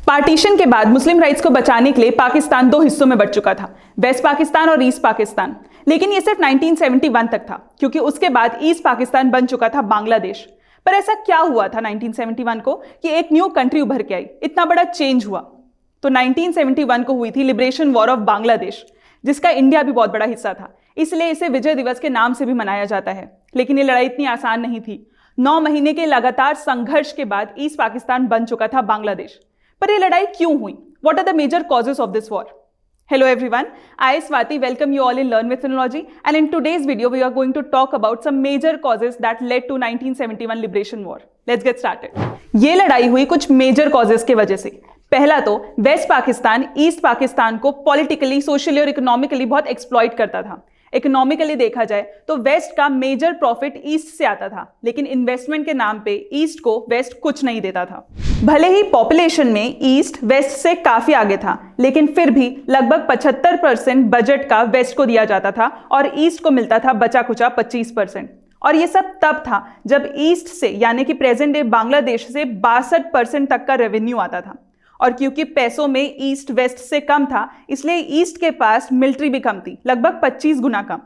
Partition के बाद मुस्लिम rights को बचाने के लिए पाकिस्तान दो हिस्सों में बंट चुका था, वेस्ट पाकिस्तान और ईस्ट पाकिस्तान। लेकिन ये सिर्फ 1971 तक था, क्योंकि उसके बाद ईस्ट पाकिस्तान बन चुका था बांग्लादेश। पर ऐसा क्या हुआ था 1971 को कि एक न्यू कंट्री उभर के आई, इतना बड़ा चेंज हुआ? तो 1971 को हुई थी लिबरेशन वॉर ऑफ बांग्लादेश, जिसका इंडिया भी बहुत बड़ा हिस्सा था, इसलिए इसे विजय दिवस के नाम से भी मनाया जाता है। लेकिन ये लड़ाई इतनी आसान नहीं थी। 9 महीने के लगातार संघर्ष के बाद ईस्ट पाकिस्तान बन चुका था बांग्लादेश। पर यह लड़ाई क्यों हुई? What are the major causes of this war? Hello everyone, I Swati welcome you all in Learn with Phrenology, and in today's video we are going to talk about some major causes that led to 1971 Liberation War. Let's get started. ये लड़ाई हुई कुछ major causes के वजह से। पहला तो waste Pakistan east Pakistan को पॉलिटिकली, सोशली और इकोनॉमिकली बहुत एक्सप्लॉइट करता था। इकोनॉमिकली देखा जाए तो वेस्ट का मेजर प्रॉफिट ईस्ट से आता था, लेकिन इन्वेस्टमेंट के नाम पे ईस्ट को वेस्ट कुछ नहीं देता था। भले ही पॉपुलेशन में ईस्ट वेस्ट से काफी आगे था, लेकिन फिर भी लगभग 75% बजट का वेस्ट को दिया जाता था और ईस्ट को मिलता था बचा कुचा 25%। और ये सब तब था जब ईस्ट से यानी कि प्रेजेंट डे बांग्लादेश से 62% तक का रेवेन्यू आता था। और क्योंकि पैसों में ईस्ट वेस्ट से कम था, इसलिए ईस्ट के पास मिलिट्री भी कम थी, लगभग 25 गुना कम।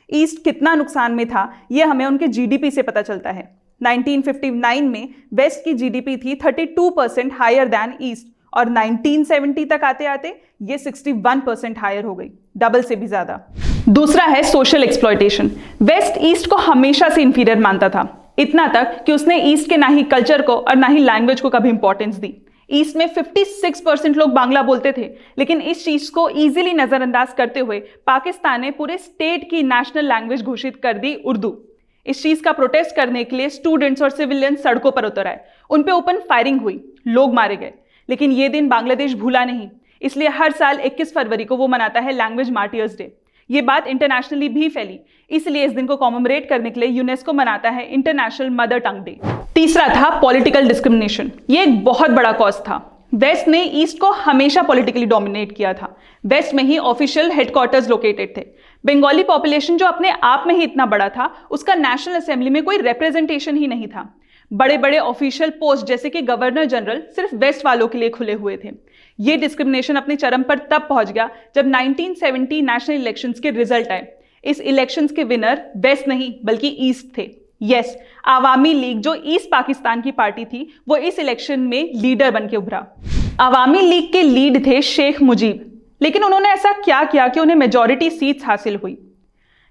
ईस्ट कितना नुकसान में था यह हमें उनके जीडीपी से पता चलता है। 1959 में वेस्ट की जीडीपी थी 32% हायर दैन ईस्ट, और 1970 तक आते आते ये 61% हायर हो गई, डबल से भी ज्यादा। दूसरा है सोशल एक्सप्लॉयटेशन। वेस्ट ईस्ट को हमेशा से इंफीरियर मानता था, इतना तक कि उसने ईस्ट के ना ही कल्चर को और ना ही लैंग्वेज को कभी इंपॉर्टेंस दी। ईस्ट में 56% लोग बांग्ला बोलते थे, लेकिन इस चीज को इजीली नजरअंदाज करते हुए पाकिस्तान ने पूरे स्टेट की नेशनल लैंग्वेज घोषित कर दी उर्दू। इस चीज का प्रोटेस्ट करने के लिए स्टूडेंट्स और सिविलियन सड़कों पर उतर आए, उन पे ओपन फायरिंग हुई, लोग मारे गए। लेकिन ये दिन बांग्लादेश भूला नहीं, इसलिए हर साल 21 फरवरी को वो मनाता है लैंग्वेज मार्टियर्स डे। ये बात इंटरनेशनली भी फैली, इसलिए इस दिन को कॉमेमोरेट करने के लिए यूनेस्को मनाता है इंटरनेशनल मदर टंग डे। तीसरा था पॉलिटिकल डिस्क्रिमिनेशन। ये एक बहुत बड़ा कॉज था। वेस्ट ने ईस्ट को हमेशा पॉलिटिकली डोमिनेट किया था। वेस्ट में ही ऑफिशियल हेडक्वार्टर्स लोकेटेड थे। बंगाली पॉपुलेशन जो अपने आप में ही इतना बड़ा था, उसका नेशनल असेंबली में कोई रिप्रेजेंटेशन ही नहीं था। बड़े बड़े ऑफिशियल पोस्ट जैसे कि गवर्नर जनरल सिर्फ वेस्ट वालों के लिए खुले हुए थे। ये डिस्क्रिमिनेशन अपने चरम पर तब पहुंच गया जब 1970 नेशनल इलेक्शंस के रिजल्ट आए। इस इलेक्शंस के विनर वेस्ट नहीं बल्कि ईस्ट थे। यस, आवामी लीग जो ईस्ट पाकिस्तान की पार्टी थी, वो इस इलेक्शन में लीडर बन के उभरा। आवामी लीग के लीड थे शेख मुजीब, लेकिन उन्होंने ऐसा क्या किया कि उन्हें मेजॉरिटी सीट्स हासिल हुई?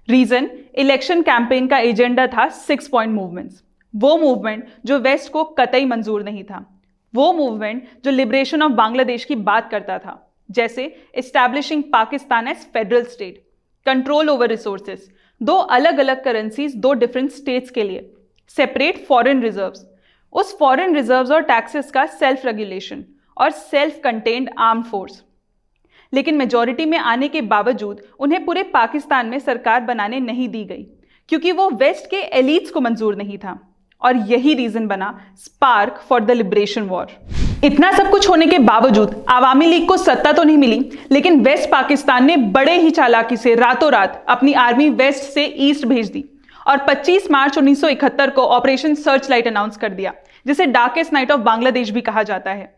रीजन, इलेक्शन कैंपेन का एजेंडा था 6 पॉइंट मूवमेंट्स। वो मूवमेंट जो वेस्ट को कतई मंजूर नहीं था, वो मूवमेंट जो लिबरेशन ऑफ बांग्लादेश की बात करता था, जैसे establishing Pakistan as federal state, control over resources, 2 अलग अलग करेंसीज 2 डिफरेंट स्टेट्स के लिए, सेपरेट फॉरेन रिजर्व्स, उस फॉरेन रिजर्व्स और टैक्सेस का सेल्फ रेगुलेशन और सेल्फ कंटेन्ड आर्म्ड फोर्स। लेकिन मेजॉरिटी में आने के बावजूद उन्हें पूरे पाकिस्तान में सरकार बनाने नहीं दी गई, क्योंकि वो वेस्ट के एलिट्स को मंजूर नहीं था। और यही रीजन बना spark for the liberation war. इतना सब कुछ होने के बावजूद आवामी लीग को सत्ता तो नहीं मिली, लेकिन वेस्ट पाकिस्तान ने बड़े ही चालाकी से रातों रात अपनी आर्मी वेस्ट से ईस्ट भेज दी और 25 मार्च 1971 को ऑपरेशन सर्च लाइट अनाउंस कर दिया, जिसे डार्केस्ट नाइट ऑफ बांग्लादेश भी कहा जाता है।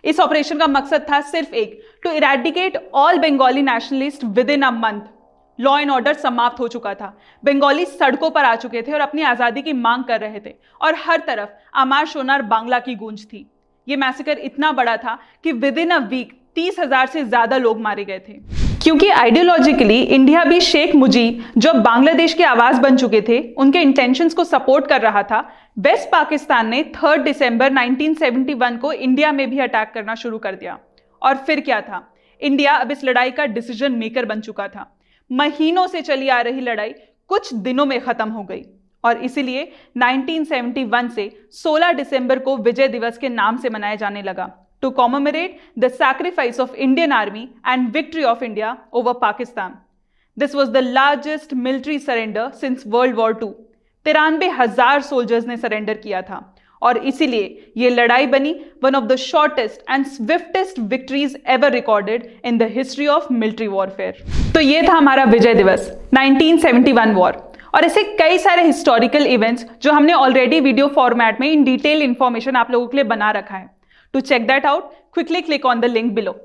इस ऑपरेशन का मकसद था सिर्फ एक, to eradicate all Bengali nationalist within a month. Law and order समाप्त हो चुका था, बंगाली सड़कों पर आ चुके थे और अपनी आजादी की मांग कर रहे थे, और हर तरफ अमार शोनार बांग्ला की गूंज थी। ये मैसेकर इतना बड़ा था कि विद इन अ वीक 30,000 से ज्यादा लोग मारे गए थे। क्योंकि आइडियोलॉजिकली इंडिया भी शेख मुजीब जो बांग्लादेश के आवाज बन चुके थे, उनके इंटेंशंस को सपोर्ट कर रहा था, वेस्ट पाकिस्तान ने 3 दिसंबर 1971 को इंडिया में भी अटैक करना शुरू कर दिया। और फिर क्या था? इंडिया अब इस लड़ाई का डिसीजन मेकर बन चुका था। महीनों से चली आ रही लड़ाई कुछ दिनों में खत्म हो गई, और इसीलिए 1971 से 16 दिसंबर को विजय दिवस के नाम से मनाया जाने लगा, to commemorate the sacrifice of Indian army and victory of India over Pakistan. This was the largest military surrender since world war 2। 93,000 soldiers ने सरेंडर किया था, और इसीलिए ये लड़ाई बनी one of the shortest and swiftest victories ever recorded in the history of military warfare. तो ये था हमारा विजय दिवस, 1971 वॉर। और ऐसे कई सारे हिस्टोरिकल इवेंट्स जो हमने ऑलरेडी वीडियो फॉर्मेट में इन डिटेल इंफॉर्मेशन आप लोगों के लिए बना रखा है। To check that out, quickly click on the link below.